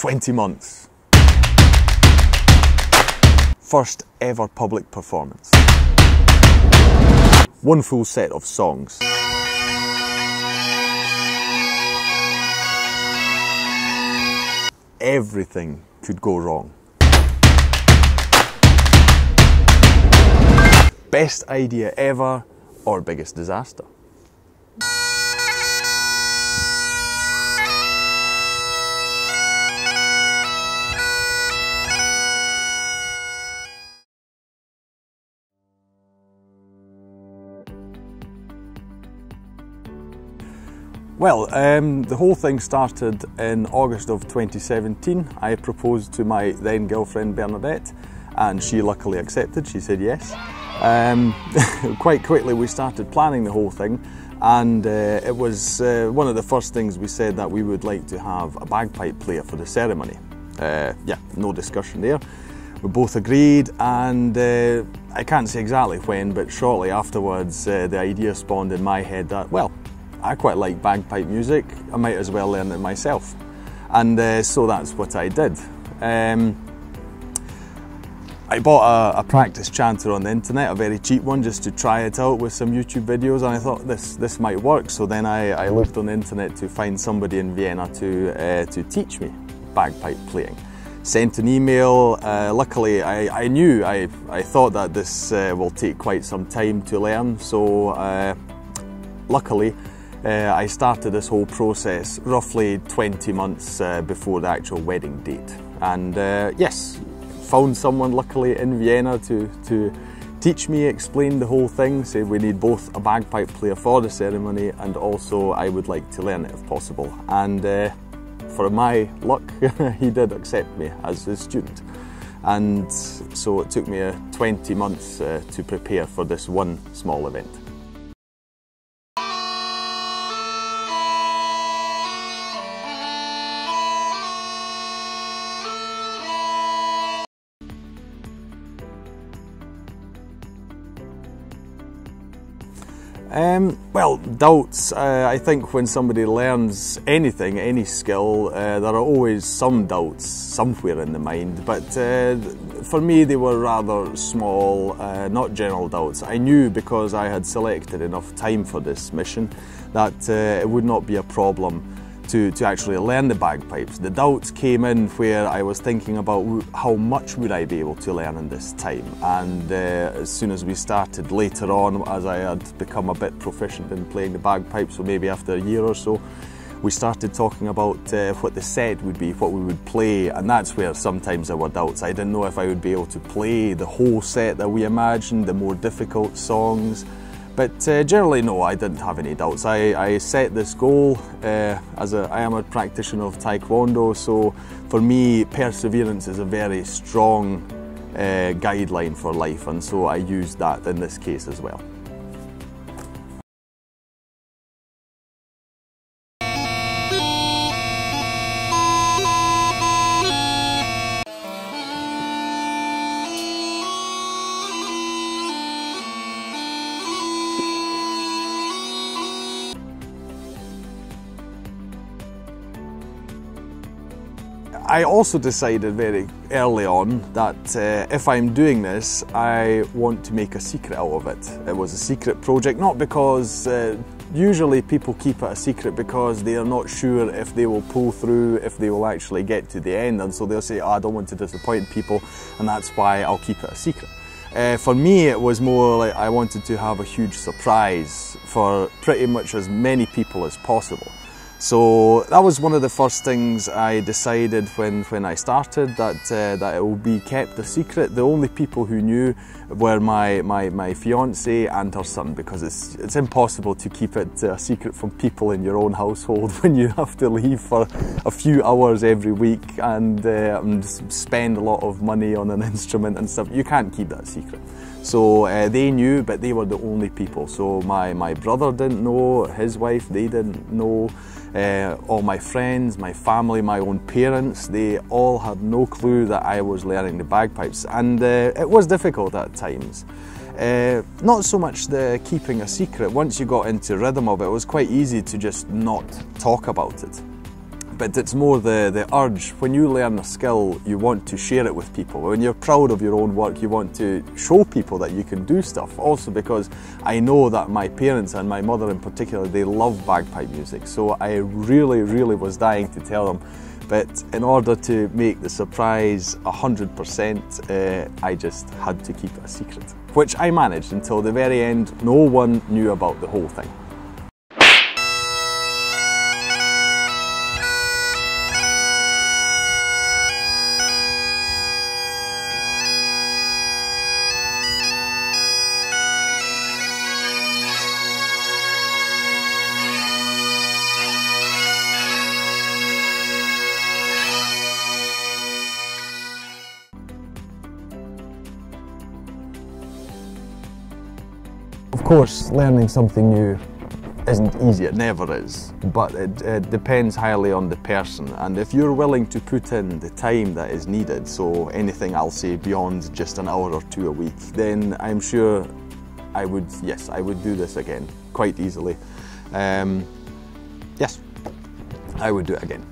20 months. First ever public performance. One full set of songs. Everything could go wrong. Best idea ever or biggest disaster? Well, the whole thing started in August of 2017. I proposed to my then girlfriend Bernadette, and she luckily accepted. She said yes. Quite quickly we started planning the whole thing, and it was one of the first things we said that we would like to have a bagpipe player for the ceremony. Yeah, no discussion there. We both agreed, and I can't say exactly when, but shortly afterwards the idea spawned in my head that, well, I quite like bagpipe music, I might as well learn it myself. And so that's what I did. I bought a practice chanter on the internet, a very cheap one, just to try it out with some YouTube videos, and I thought this might work. So then I looked on the internet to find somebody in Vienna to teach me bagpipe playing. Sent an email. Luckily I thought that this will take quite some time to learn, so luckily I started this whole process roughly 20 months before the actual wedding date. And yes, found someone luckily in Vienna to teach me, explain the whole thing, say we need both a bagpipe player for the ceremony and also I would like to learn it if possible. And for my luck, he did accept me as his student. And so it took me 20 months to prepare for this one small event. Well, doubts, I think when somebody learns anything, any skill, there are always some doubts somewhere in the mind, but for me they were rather small, not general doubts. I knew, because I had selected enough time for this mission, that it would not be a problem to actually learn the bagpipes. The doubts came in where I was thinking about how much would I be able to learn in this time, and as soon as we started later on, as I had become a bit proficient in playing the bagpipes, so maybe after a year or so, we started talking about what the set would be, what we would play, and that's where sometimes there were doubts. I didn't know if I would be able to play the whole set that we imagined, the more difficult songs. But generally, no, I didn't have any doubts. I set this goal as I am a practitioner of Taekwondo, so for me, perseverance is a very strong guideline for life, and so I used that in this case as well. I also decided very early on that if I'm doing this, I want to make a secret out of it. It was a secret project, not because usually people keep it a secret because they are not sure if they will pull through, if they will actually get to the end, and so they'll say, oh, I don't want to disappoint people, and that's why I'll keep it a secret. For me, it was more like I wanted to have a huge surprise for pretty much as many people as possible. So that was one of the first things I decided when I started, that it will be kept a secret. The only people who knew were my fiancée and her son, because it's impossible to keep it a secret from people in your own household when you have to leave for a few hours every week and spend a lot of money on an instrument and stuff. You can't keep that secret. So they knew, but they were the only people. So my brother didn't know, his wife, they didn't know. All my friends, my family, my own parents, they all had no clue that I was learning the bagpipes, and it was difficult at times. Not so much the keeping a secret. Once you got into rhythm of it, it was quite easy to just not talk about it. but it's more the urge. When you learn a skill, you want to share it with people. When you're proud of your own work, you want to show people that you can do stuff. Also because I know that my parents, and my mother in particular, they love bagpipe music, so I really was dying to tell them. But in order to make the surprise 100%, I just had to keep it a secret, which I managed until the very end. No one knew about the whole thing. Of course, learning something new isn't easy, it never is, but it depends highly on the person, and if you're willing to put in the time that is needed, so anything I'll say beyond just an hour or two a week, then I'm sure I would do this again, quite easily. Yes, I would do it again.